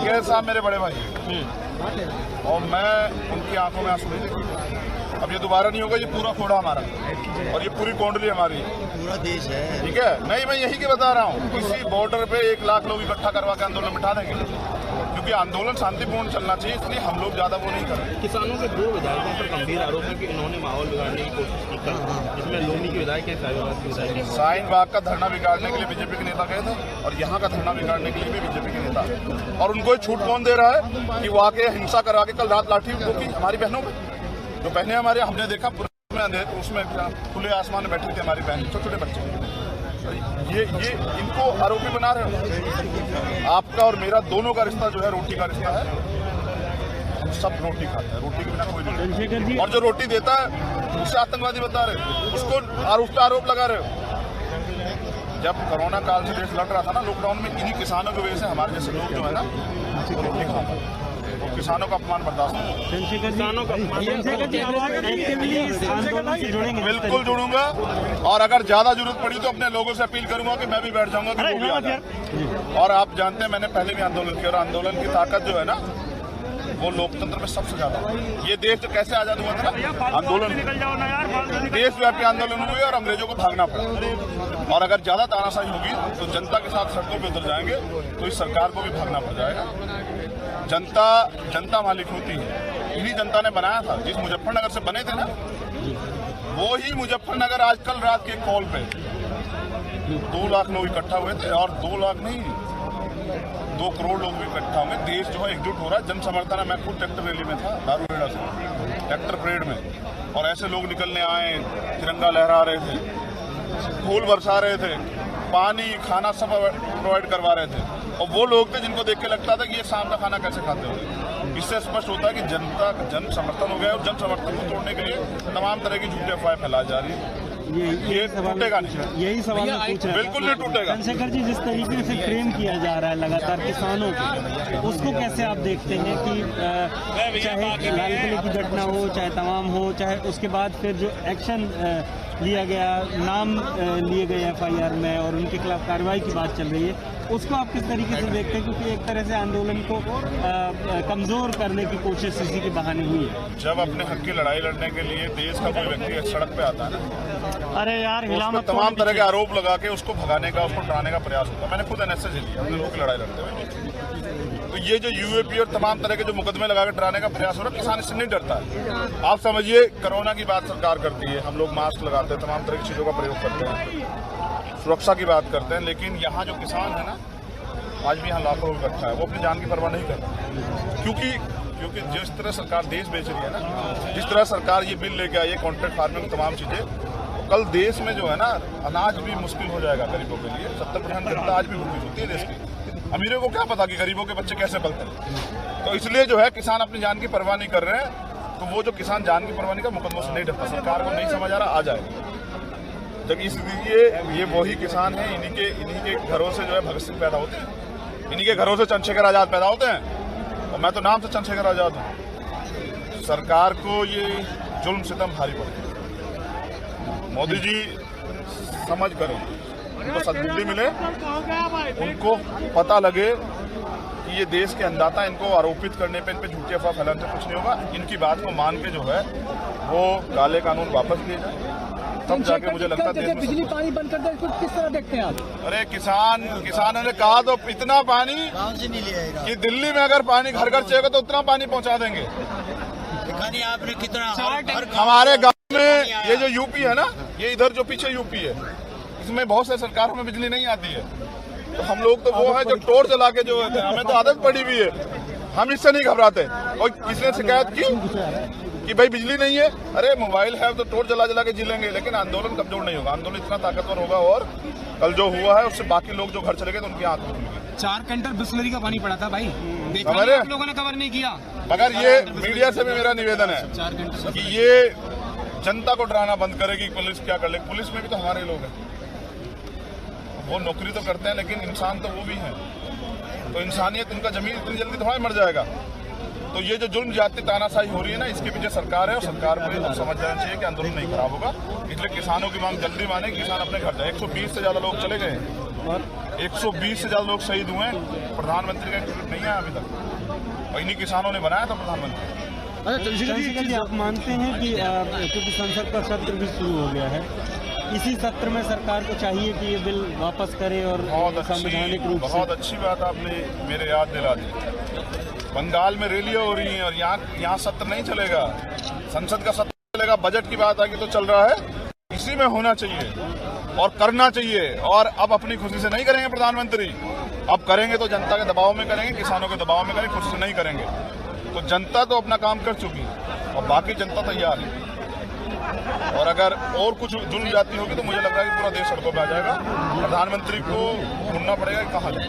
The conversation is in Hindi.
देखिए साहब, मेरे बड़े भाई और मैं उनकी आंखों में आंसू नहीं देखूंगा। अब ये दोबारा नहीं होगा, ये पूरा खोड़ा हमारा और ये पूरी कोंडली हमारी, पूरा देश है। ठीक है। नहीं, मैं यही के बता रहा हूँ, इसी बॉर्डर पे 1 लाख लोग इकट्ठा करवा के आंदोलन बिठा देंगे, क्योंकि आंदोलन शांतिपूर्ण चलना चाहिए, इसलिए हम लोग ज्यादा वो नहीं कर रहे। किसानों के 2 विधायकों पर गंभीर आरोप है कि इन्होंने माहौल बिगाड़ने की कोशिश की थी, जिसमें लोनी के विधायक हैं, शाहीबाग के विधायक हैं। शाहीन बाग का धरना बिगाड़ने के लिए बीजेपी के नेता गए थे और यहाँ का धरना बिगाड़ने के लिए भी बीजेपी के नेता, और उनको छूट कौन दे रहा है कि वो आके हिंसा करा के कल रात लाठी ठोकी हमारी बहनों में, जो बहनें हमारे, हमने देखा उसमें खुले आसमान में बैठी थी हमारी बहन, छोटे छोटे बच्चे। ये इनको आरोपी बना रहे हो। आपका और मेरा दोनों का रिश्ता जो है रोटी का रिश्ता है, हम सब रोटी खाते हैं, रोटी के बिना कोई नहीं। और जो रोटी देता है उसे आतंकवादी बता रहे हो, उसको उस पर आरोप लगा रहे हो। जब कोरोना काल से देश लड़ रहा था ना, लॉकडाउन में, इन्हीं किसानों की वजह से हमारे जैसे लोग जो है ना वो रोटी खा पाए, वो किसानों का अपमान बर्दाश्त नहीं। बिल्कुल जुड़ूंगा, और अगर ज्यादा जरूरत पड़ी तो अपने लोगों से अपील करूंगा कि मैं भी बैठ जाऊंगा कि वो भी आ जाए। और आप जानते हैं मैंने पहले भी आंदोलन किया, और आंदोलन की ताकत जो है ना वो लोकतंत्र में सबसे ज्यादा। ये देश तो कैसे आजाद हुआ था ना, आंदोलन, देशव्यापी आंदोलन हुए और अंग्रेजों को भागना पड़ा। और अगर ज्यादा तानाशाही होगी तो जनता के साथ सड़कों पे उतर जाएंगे तो इस सरकार को भी भागना पड़ जाएगा। जनता मालिक होती है, इन्हीं जनता ने बनाया था। जिस मुजफ्फरनगर से बने थे ना, वो ही मुजफ्फरनगर आज कल रात के कॉल पे 2 लाख लोग इकट्ठा हुए थे, और 2 लाख नहीं 2 करोड़ लोग भी इकट्ठा होंगे। देश जो है एकजुट हो रहा है, जन समर्थन है। मैं खुद ट्रैक्टर रैली में था दारूहेड़ा से, ट्रैक्टर परेड में, और ऐसे लोग निकलने आए, तिरंगा लहरा रहे थे, फूल बरसा रहे थे, पानी खाना सब प्रोवाइड करवा रहे थे। और वो लोग थे जिनको देख के लगता था कि ये शाम का खाना कैसे खाते होंगे। इससे स्पष्ट होता है कि जनता जन समर्थन हो गया, और जन समर्थन को तोड़ने के लिए तमाम तरह की झूठी अफवाहें फैलाई जा रही है। ये टूटेगा नहीं, यही सवाल मैं पूछ रहा था। बिल्कुल नहीं टूटेगा। चंद्रशेखर जी, जिस तरीके से फ्रेम किया जा रहा है लगातार किसानों को, उसको कैसे आप देखते हैं कि चाहे लाल किले की घटना हो, चाहे तमाम हो, चाहे उसके बाद फिर जो एक्शन लिया गया, नाम लिए गए FIR में और उनके खिलाफ कार्रवाई की बात चल रही है, उसको आप किस तरीके से देखते हैं? क्योंकि एक तरह से आंदोलन को कमजोर करने की कोशिश इसी के बहाने हुई है। जब अपने हक की लड़ाई लड़ने के लिए देश का कोई व्यक्ति सड़क पे आता है ना, अरे यार, तो तमाम तरह के आरोप लगा के उसको भगाने का, उसको डराने का प्रयास होता है। मैंने खुद NSS लिया अपने लोगों की लड़ाई लड़ते हुए। तो ये जो UAP और तमाम तरह के जो मुकदमे लगा के डराने का प्रयास हो रहा है, किसान इससे नहीं डरता है। आप समझिए, कोरोना की बात सरकार करती है, हम लोग मास्क लगाते हैं, तमाम तरह की चीजों का प्रयोग करते हैं, सुरक्षा की बात करते हैं, लेकिन यहाँ जो किसान है ना, आज भी यहाँ लाखों लोग इकट्ठा है, वो अपनी जान की परवाह नहीं करता। क्योंकि जिस तरह सरकार देश बेच रही है ना, जिस तरह सरकार ये बिल लेके आई है, कॉन्ट्रैक्ट फार्मिंग, तमाम चीजें, कल देश में जो है ना अनाज भी मुश्किल हो जाएगा गरीबों के लिए। 70% जनता आज भी भूखी होती है देश की। अमीरों को क्या पता कि गरीबों के बच्चे कैसे पलते हैं। तो इसलिए जो है किसान अपनी जान की परवाह नहीं कर रहे हैं। तो वो जो किसान जान की परवाह नहीं कर, मुकदमों से नहीं डरता, सरकार को नहीं समझ आ रहा, आ जाएगा। जब इसलिए ये वही किसान है, इन्हीं के घरों से जो है भगत सिंह पैदा होते हैं, इन्हीं के घरों से चंद्रशेखर आजाद पैदा होते हैं, और मैं तो नाम से चंद्रशेखर आजाद हूँ। सरकार को ये जुल्म सितम भारी पड़े। मोदी जी समझ करें, उनको सद्बुद्धि मिले, उनको पता लगे कि ये देश के अन्नदाता, इनको आरोपित करने पे, इन पे झूठी अफवाह फैलाने से कुछ नहीं होगा। इनकी बात को मान के जो है वो काले कानून वापस लिए जाए, तब जाके मुझे लगता है बिजली पानी बंद कर दे, किस तरह देखते हैं आप? अरे किसानों ने कहा तो इतना पानी से नहीं लिया कि दिल्ली में अगर पानी घर घर चाहिए तो उतना पानी पहुंचा देंगे। आपने कितना हमारे गाँव में ये जो यूपी है ना, ये इधर जो पीछे यूपी है, इसमें बहुत से सरकारों में बिजली नहीं आती है। तो हम लोग तो वो है जो टोर्च जला के जो है, हमें तो आदत पड़ी हुई है, हम इससे नहीं घबराते। और किसने शिकायत की कि भाई बिजली नहीं है? अरे मोबाइल है तो टोर्च जला के जी लेंगे, लेकिन आंदोलन कमजोर नहीं होगा। आंदोलन इतना ताकतवर होगा, और कल जो हुआ है उससे बाकी लोग जो घर चले गए तो उनकी आंख खुल गई। 4 क्विंटल बिस्लरी का पानी पड़ा था भाई, हमारे आप लोगों ने कवर नहीं किया। मगर ये मीडिया से भी मेरा निवेदन है कि ये जनता को डराना बंद करेगी। पुलिस क्या कर ले, पुलिस में भी तो हमारे लोग हैं, वो नौकरी तो करते हैं, लेकिन इंसान तो वो भी है। तो इंसानियत, उनका जमीन इतनी जल्दी थोड़ा मर जाएगा। तो ये जो जुल्म जाति तानाशाही हो रही है ना, इसके पीछे सरकार है और सरकार को ये समझ जाना चाहिए कि आंदोलन नहीं खराब होगा। इसलिए किसानों की मांग जल्दी माने, किसान अपने घर जाए। 120 से ज्यादा लोग चले गए और 120 से ज्यादा लोग शहीद हुए। प्रधानमंत्री का टिकट नहीं आया अभी तक और इन्हीं किसानों ने बनाया था प्रधानमंत्री। चंद्रशेखर जी, आप मानते हैं कि क्योंकि संसद का सत्र भी शुरू हो गया है, इसी सत्र में सरकार को चाहिए कि ये बिल वापस करे और संवैधानिक रूप से? बहुत अच्छी बात आपने मेरे याद दिला दी। बंगाल में रैलियां हो रही हैं और यहाँ सत्र नहीं चलेगा, संसद का सत्र चलेगा। बजट की बात आगे तो चल रहा है, इसी में होना चाहिए और करना चाहिए। और अब अपनी खुशी से नहीं करेंगे प्रधानमंत्री, अब करेंगे तो जनता के दबाव में करेंगे, किसानों के दबाव में करेंगे, खुद से नहीं करेंगे। तो जनता तो अपना काम कर चुकी है और बाकी जनता तैयार है। और अगर और कुछ जुल्म जाती होगी तो मुझे लग रहा है कि पूरा देश सड़कों पर आ जाएगा। प्रधानमंत्री को ढूंढना पड़ेगा कि कहाँ जाए।